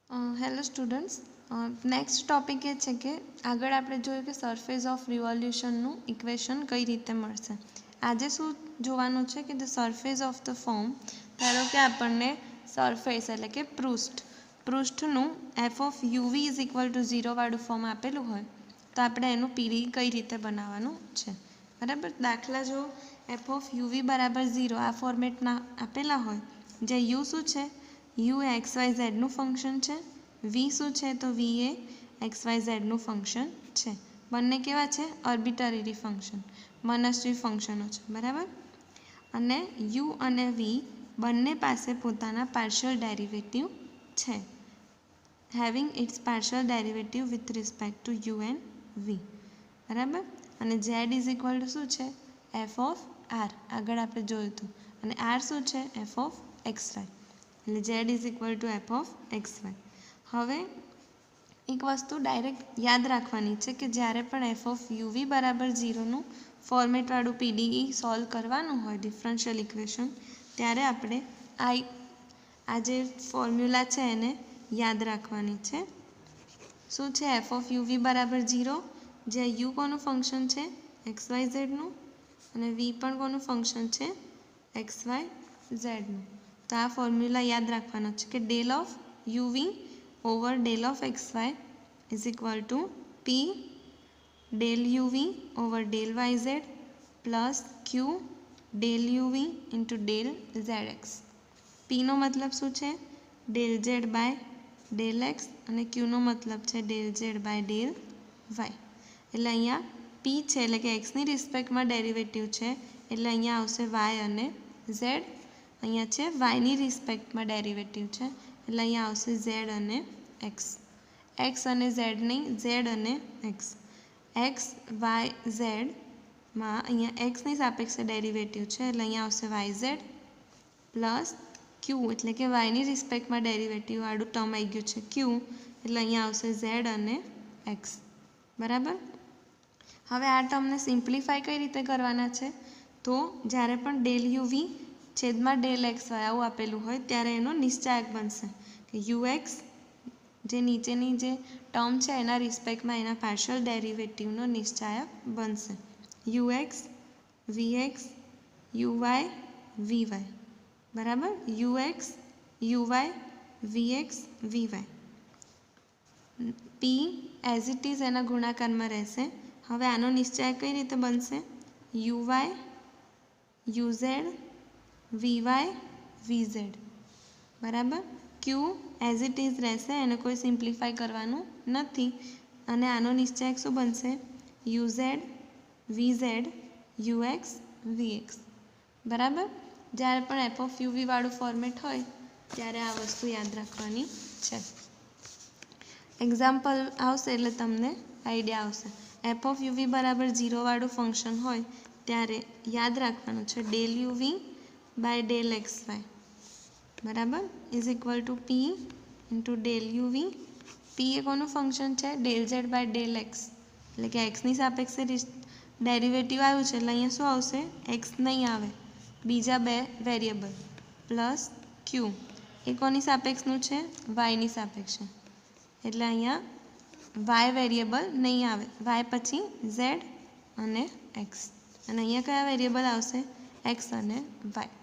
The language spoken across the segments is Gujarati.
હેલો સ્ટુડન્ટ્સ, નેક્સ્ટ ટોપિક એ છે કે આગળ આપણે જોયું કે સરફેસ ઓફ રિવોલ્યુશનનું ઇક્વેશન કઈ રીતે મળશે. આજે શું જોવાનું છે કે the surface of the form, ધારો કે આપણને સરફેસ એટલે કે પૃષ્ઠનું F of UV is equal to 0 વાળું ફોર્મ આપેલું હોય તો આપણે એનું પીડી કઈ રીતે બનાવવાનું છે. બરાબર, દાખલા જો એફ ઓફ યુવી બરાબર 0 આ ફોર્મેટના આપેલા હોય, જે યુ શું છે, યુ એ એક્સ વાય ઝેડનું ફંક્શન છે, વી શું છે તો વી એ એક્સ વાય ઝેડનું ફંક્શન છે. બંને કેવા છે? આર્બિટરી ફંક્શન, મનસ્વી ફંક્શનો છે. બરાબર, અને યુ અને વી બંને પાસે પોતાના પાર્શિયલ ડેરિવેટિવ છે, having its partial derivative with respect to u and v. બરાબર, અને ઝેડ ઇઝ ઇક્વલ ટુ શું છે? એફ ઓફ આર, આગળ આપણે જોયું હતું. અને આર શું છે? F of X Y. એટલે Z is equal to F of X Y. હવે એક વસ્તુ ડાયરેક્ટ યાદ રાખવાની છે કે જ્યારે પણ એફ ઓફ યુવી બરાબર 0નું ફોર્મેટવાળું પીડીઈ સોલ્વ કરવાનું હોય ડિફરન્શિયલ ઇક્વેશન, ત્યારે આપણે આ જે ફોર્મ્યુલા છે એને યાદ રાખવાની છે. શું છે? એફ ઓફ યુવી બરાબર 0, જ્યાં યુ કોનું ફંક્શન છે? એક્સ વાય ઝેડનું, અને વી પણ કોનું ફંક્શન છે? એક્સ વાય ઝેડનું. તો આ ફોર્મ્યુલા યાદ રાખવાનો છે કે del of UV over del of X Y is equal to P del UV over del Y Z plus Q del UV into del Z X. પીનો મતલબ શું છે? Del Z by del X, અને ક્યુનો મતલબ છે del Z by del Y. એટલે અહીંયા પી છે એટલે કે એક્સની રિસ્પેક્ટમાં ડેરિવેટિવ છે, એટલે અહીંયા આવશે વાય અને ઝેડ. અહીંયા છે વાયની રિસ્પેક્ટમાં ડેરિવેટિવ છે, એટલે અહીંયા આવશે ઝેડ અને એક્સ. એક્સ અને ઝેડ નહીં, ઝેડ અને એક્સ. એક્સ વાય ઝેડમાં અહીંયા એક્સની સાપેક્ષે ડેરિવેટિવ છે, એટલે અહીંયા આવશે વાય ઝેડ પ્લસ ક્યુ, એટલે કે વાયની રિસ્પેક્ટમાં ડેરિવેટિવવાળું ટર્મ આવી ગયું છે ક્યુ, એટલે અહીંયા આવશે ઝેડ અને એક્સ. બરાબર, હવે આ ટર્મને સિમ્પ્લિફાય કઈ રીતે કરવાના છે? તો જ્યારે પણ ડેલ યુવી છેદમાં ડેલ એક્સ વાય આવું આપેલું હોય ત્યારે એનો નિશ્ચાયક બનશે કે યુ એક્સ, જે નીચેની જે ટર્મ છે એના રિસ્પેક્ટમાં એના પાર્શિયલ ડેરિવેટિવનો નિશ્ચાયક બનશે. U x V X U why V Y. બરાબર, U X you Y V X V Y. P as it is એના ગુણાકારમાં રહેશે. હવે આનો નિશ્ચાયક કઈ રીતે બનશે? U Y you Z V Y V Z. બરાબર, ક્યુ એઝ ઇટ ઇઝ રહેશે, એને કોઈ સિમ્પ્લિફાય કરવાનું નથી, અને આનો નિશ્ચાયક શું બનશે? U Z v z u x વી એક્સ. બરાબર, જ્યારે પણ એફ ઓફ યુવી વાળું ફોર્મેટ હોય ત્યારે આ વસ્તુ યાદ રાખવાની છે. એક્ઝામ્પલ આવશે એટલે તમને આઈડિયા આવશે. એફ ઓફ યુવી બરાબર 0 વાળું ફંક્શન હોય ત્યારે યાદ રાખવાનું છે del UV by del x Y. બરાબર, is equal to P into del UV. P એ કોનું ફંક્શન છે? Del Z by del X, એટલે કે એક્સની સાપેક્ષે ડેરિવેટિવ આવ્યું છે એટલે અહીંયા શું આવશે? એક્સ નહીં આવે, બીજા બે વેરિયેબલ પ્લસ ક્યુ એ કોની સાપેક્ષનું છે? વાયની સાપેક્ષે, એટલે અહીંયા વાય વેરિયેબલ નહીં આવે, વાય પછી ઝેડ અને એક્સ, અને અહીંયા કયા વેરિયેબલ આવશે? એક્સ અને y.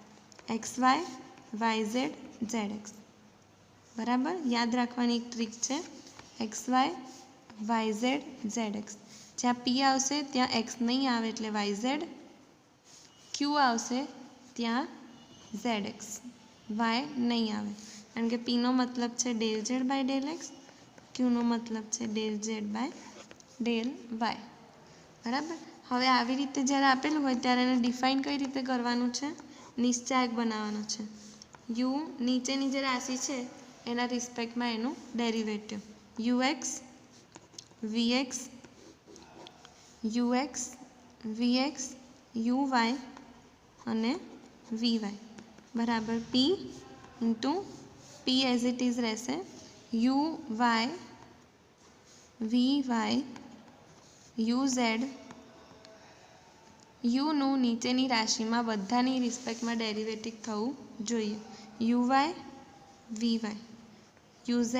X y y z z x. બરાબર, યાદ રાખવાની એક ટ્રીક છે, x y y z z x. જ્યાં પી આવશે ત્યાં એક્સ નહીં આવે એટલે વાય ઝેડ, ક્યુ આવશે ત્યાં ઝેડ એક્સ, વાય નહીં આવે, કારણ કે પીનો મતલબ છે del Z by del X, ક્યુનો મતલબ છે del Z by del Y. બરાબર, હવે આવી રીતે જ્યારે આપેલું હોય ત્યારે એને ડિફાઇન કઈ રીતે કરવાનું છે? નિશ્ચાયક બનાવવાનો છે. યુ નીચેની જે રાશિ છે એના રિસ્પેક્ટમાં એનું ડેરિવેટિવ યુ એક્સ વી એક્સ યુ એક્સ વી એક્સ યુ વાય અને વી વાય બરાબર p into p as it is રહેશે u why we y you z. યુનું નીચેની રાશિમાં બધાની રિસ્પેક્ટમાં ડેરિવેટિવ થવું જોઈએ. U why we y UZ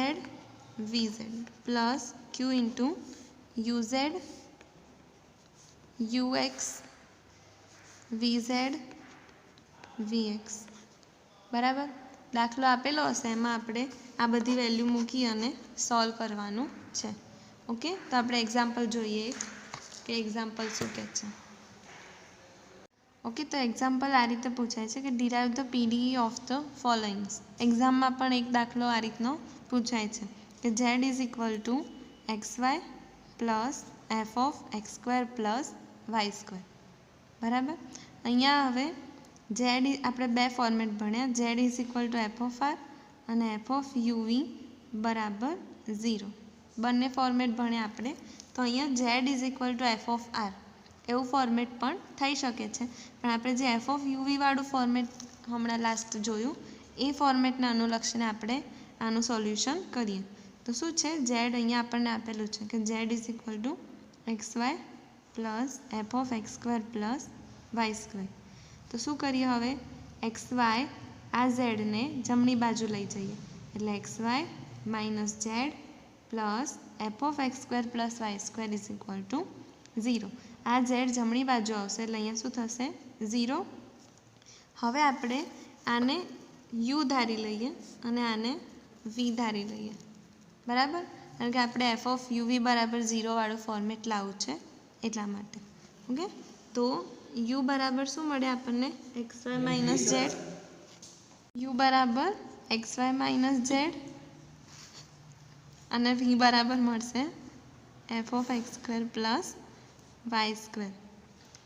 VZ plus Q into UZ UX VZ VX बराबर। दाखलो आपेलो हशे एमां आपणे आ बधी वेल्यू मूकी अने सॉल्व करवानुं छे। ओके, तो आपणे एक्जाम्पल जोईए कि एक्जाम्पल शुं कहे छे। ओके, तो एक्जाम्पल आ रीते पूछाय छे कि डिराइव ध पीडीई ऑफ ध फॉलोइंग्स। एक्जाम में पण एक दाखलो आ रीतनो पूछाय छे कि z is equal to xy plus f of x square plus y square बराबर। अहींया हवे z आपणे बे फॉर्मेट भण्या, z is equal to f of r अने एफ ऑफ uv बराबर 0 बंने फॉर्मेट भण्या आपणे। तो अहींया z is equal to f of r एवं फॉर्मेट पण थई शके छे, पण आपणे जे एफ ऑफ यूवी वाळुं फॉर्मेट हमणां लास्ट जोयुं ए फॉर्मेटने अनुलक्षीने आपणे आनुं सोल्यूशन करीए। तो शुं छे z अहींया आपणने आपेलुं छे कि z is equal to x y plus f of x square plus y square. तो शुं करीए हवे एक्स वाय आ z ने जमणी बाजू लई जईए एटले x y minus z plus f of x square plus y square is equal to 0। आ z जमणी बाजू आवशे एटले अहींया शुं थशे 0। हवे आपणे आने u धारी लईए अने आने v धारी लईए बराबर, कारण के आपणे एफ ऑफ uv बराबर 0 वाळुं फॉर्मेट लाववुं छे એટલા માટે। ओके, तो u बराबर शुं मळे आपणने x y minus z, u बराबर एक्स वाय माइनस z अने v बराबर मळशे f of x square plus y square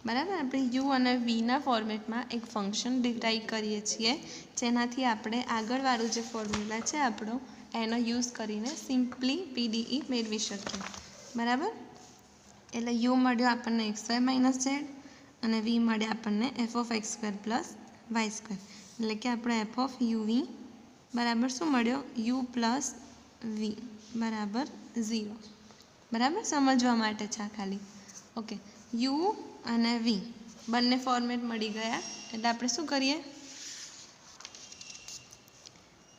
बराबर। આપણે u અને v ના ફોર્મેટમાં એક ફંક્શન ડિરાઈવ કરીએ છીએ જેનાથી આપણે આગળવાળું જે ફોર્મ્યુલા છે આપણો એનો યુઝ કરીને સિમ્પલી પીડીઈ મેળવી શકીએ બરાબર। એટલે u મળ્યો આપણને એક્સ વાય માઇનસ ઝેડ અને v મળે આપણને f of x square plus y square એટલે કે આપણે એફ ઓફ યુવી બરાબર શું મળ્યો u પ્લસ v બરાબર 0 બરાબર। સમજવા માટે છે ખાલી। ओके, u અને v બંને ફોર્મેટ મળી ગયા એટલે આપણે શું કરીએ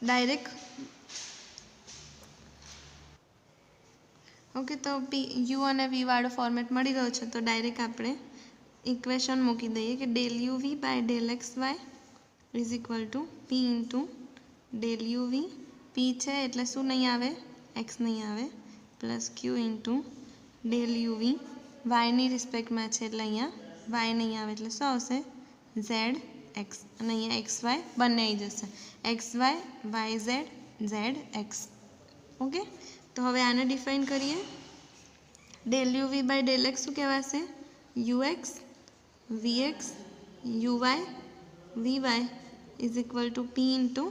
ડાયરેક્ટ। ઓકે, તો u અને v વાળો ફોર્મેટ મળી ગયો છે તો ડાયરેક્ટ આપણે ઇક્વેશન મૂકી દઈએ કે del uv by del x Y is equal to p into del uv p છે એટલે શું નહીં આવે x નહીં આવે plus q into del uv વાયની રિસ્પેક્ટમાં છે એટલે અહીંયા વાય નહીં આવે એટલે શું આવશે ઝેડ એક્સ અને અહીંયા એક્સ વાય બંને આવી જશે x y y z x. Okay, તો હવે આને ડિફાઇન કરીએ del UV by del x શું કહેવાશે u x v x u y v y is equal to P into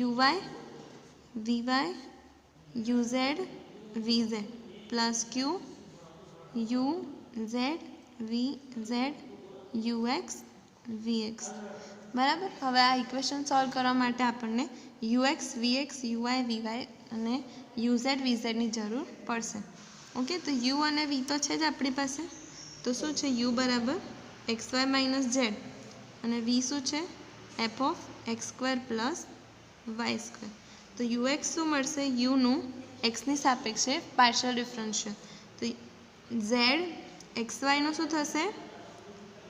u y v y u z v z plus q u z v z ux vx बराबर। हवे आ इक्वेशन सॉल्व करवा माटे आपणने ux vx uy vy अने uz vz नी जरूर पड़शे। ओके, तो u अने v तो छे ज आपणी पासे तो शुं छे u बराबर एक्स वाय माइनस z अने v शुं छे F of x square plus y square. तो ux शुं मळशे u नुं x नी सापेक्षे पार्शियल डिफरन्शियल तो z एक्स वाय नो शू थशे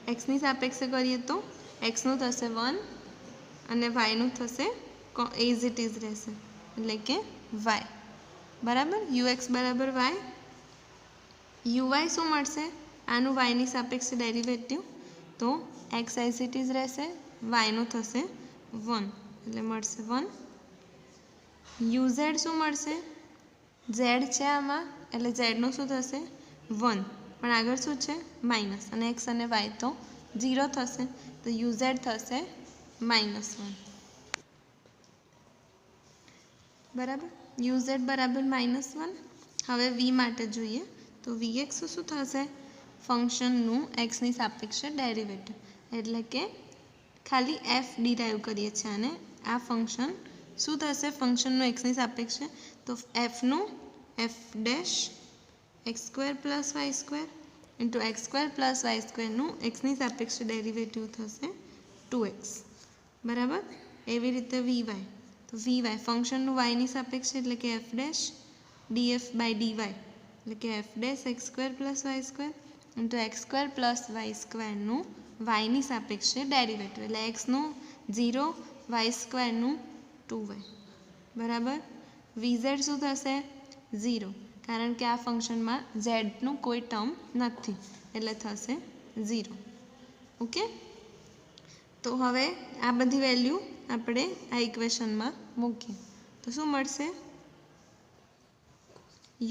एक्स नी सापेक्षे करीए तो एक्स नो थशे 1 अने वाय नो थशे एज इट इज रहेशे एटले के वाय बराबर ux बराबर वाय uy शू मळशे आनु वाय नी सापेक्षे डेरिवेटिव तो एक्स एज इट इज रहेशे वाय नो थशे 1 एटले मळशे 1 uz शू मळशे z छे आमां एटले z नो शू थशे 1 पण आगळ शुं छे माइनस अने एक्स अने वाय तो 0 थशे तो uz थशे -1 बराबर uz बराबर -1। हवे v माटे जोईए तो vx शुं थशे फंक्शननुं x नी सापेक्षे डेरिवेटिव एटले के खाली f डिराइव करीए छे अने आ फंक्शन शुं थशे फंक्शननुं x नी सापेक्षे तो f नुं f dash x square plus y square into x square plus y square नु एक्स नी सापेक्षे डेरिवेटिव थशे 2x बराबर। एवी रीते वी वाय તો વી ફંક્શનનું વાયની સાપેક્ષે એટલે કે f dash df by dy એટલે કે f dash x square plus y square into x square plus y સ્ક્વેરનું વાયની સાપેક્ષે ડેરિવેટિવ એટલે એક્સનું 0 વાય સ્ક્વેરનું 2y બરાબર. વીઝેડ શું થશે 0 કારણ કે આ ફંક્શનમાં ઝેડનું કોઈ ટર્મ નથી એટલે થશે 0. ઓકે, તો હવે આ બધી વેલ્યુ આપણે આ ઇક્વેશનમાં મૂકીએ તો શું મળશે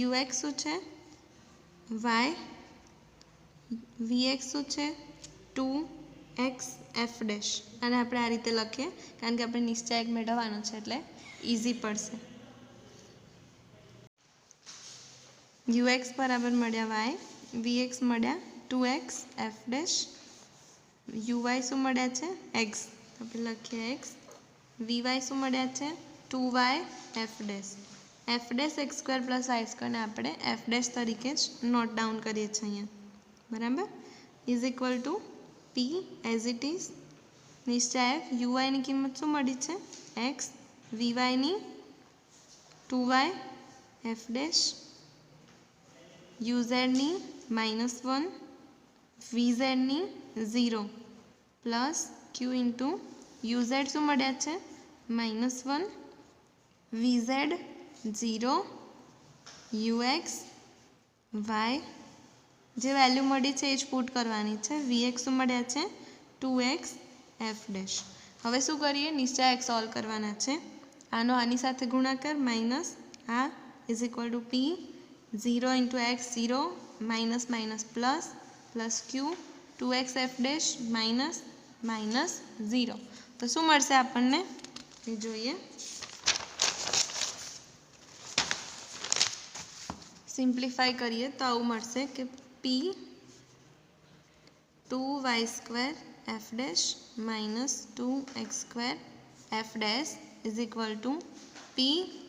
ux શું છે y vx શું છે 2x f ડેશ અને આપણે આ રીતે લખીએ કારણ કે આપણે નિશ્ચાયક મેળવવાનો છે એટલે ઇઝી પડશે. ux બરાબર મળ્યા y vx મળ્યા 2x f ડેશ uy શું મળ્યા છે x આપણે લખીએ x vy શું મળ્યા છે 2y f dash x square plus y સ્ક્વેરને આપણે એફ ડેશ તરીકે જ નોટ ડાઉન કરીએ છીએ અહીંયા બરાબર is equal to p as it is નિશ્ચાયક યુવાયની કિંમત શું મળી છે એક્સ વીવાયની 2y એફ ડેશ યુઝેડની -1 વીઝેડની 0 પ્લસ ક્યુ ઇન્ટુ યુઝેડ શું મળ્યા છે -1 વીઝેડ 0 ux y જે વેલ્યુ મળી છે એ જ પુટ કરવાની છે vx શું મળ્યા છે 2x f ડેશ. હવે શું કરીએ નિશ્ચાયક સોલ્વ કરવાના છે આનો આની સાથે ગુણાકાર માઇનસ આ is equal to p 0 into x 0 minus minus plus plus Q 2x f dash minus minus 0 તો શું મળશે આપણને એ જોઈએ. સિમ્પ્લિફાઈ કરીએ તો આવું મળશે કે p 2y square f dash minus 2x square f dash is equal to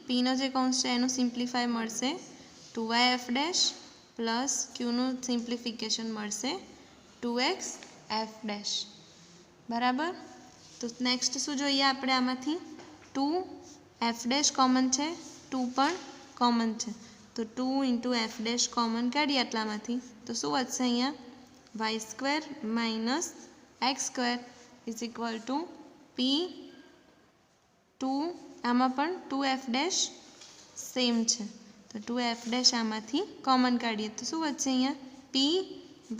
પીનો જે કૌંસ છે એનું સિમ્પ્લિફાઈ મળશે 2y એફ ડેશ પ્લસ ક્યુનું સિમ્પ્લિફિકેશન મળશે 2x એફ ડેશ બરાબર. તો નેક્સ્ટ શું જોઈએ આપણે આમાંથી 2 એફ ડેશ કોમન છે 2 પણ કોમન છે તો 2 ઇન્ટુ એફ ડેશ કોમન કાઢીએ આટલામાંથી તો શું વધશે અહીંયા y square minus x square is equal to p 2 આમાં પણ 2 એફ ડેશ સેમ છે તો 2 એફ ડેશ આમાંથી કોમન કાઢીએ તો શું વધશે અહીંયા પી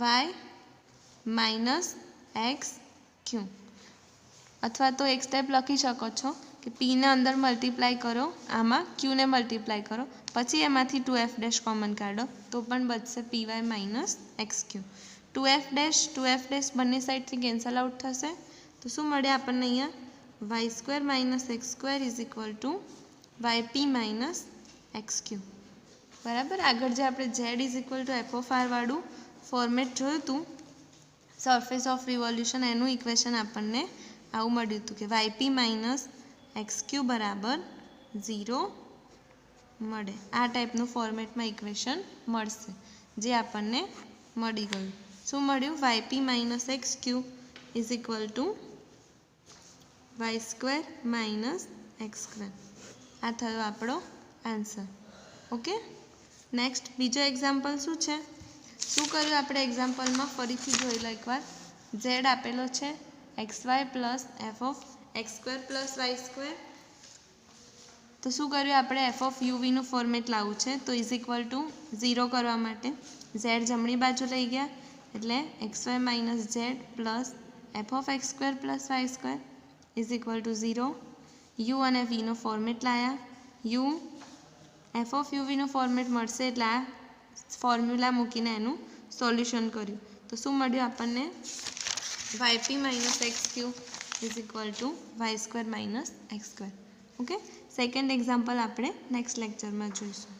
વાય માઇનસ એક્સ ક્યુ અથવા તો એક સ્ટેપ લખી શકો છો કે પીને અંદર મલ્ટીપ્લાય કરો આમાં ક્યુને મલ્ટીપ્લાય કરો પછી એમાંથી 2 એફ ડેશ કોમન કાઢો તો પણ બચશે પી વાય માઇનસ એક્સ ક્યુ 2 એફ ડેશ બંને સાઈડથી કેન્સલ આઉટ થશે તો શું મળે આપણને અહીંયા y square minus x square is equal to y p minus x q બરાબર. આગળ જે આપણે z is equal to F of r વાળું ફોર્મેટ જોયું હતું સરફેસ ઓફ રિવોલ્યુશન એનું ઇક્વેશન આપણને આવું મળ્યું હતું કે y p minus x q બરાબર 0 મળે આ ટાઈપનું ફોર્મેટમાં ઇક્વેશન મળશે જે આપણને મળી ગયું. શું મળ્યું y p minus x q is equal to y square minus x square આ થયો આપણો આન્સર. ઓકે, નેક્સ્ટ બીજો એક્ઝામ્પલ શું છે શું કર્યું આપણે એક્ઝામ્પલમાં ફરીથી જોઈ લો એકવાર ઝેડ આપેલો છે x y plus f of x square plus y square તો શું કર્યું આપણે એફ ઓફ યુવીનું ફોર્મેટ લાવવું છે તો ઇઝ ઇક્વલ ટુ 0 કરવા માટે ઝેડ જમણી બાજુ લઈ ગયા એટલે x y minus z plus f of x square plus y square is equal to 0 u અને વીનો ફોર્મેટ લાયા યુ એફ ઓફ યુવીનો ફોર્મેટ મળશે એટલે આ ફોર્મ્યુલા મૂકીને એનું સોલ્યુશન કર્યું તો શું મળ્યું આપણને y p minus x q is equal to y square minus x square. Okay, second example આપણે નેક્સ્ટ લેક્ચરમાં જોઈશું.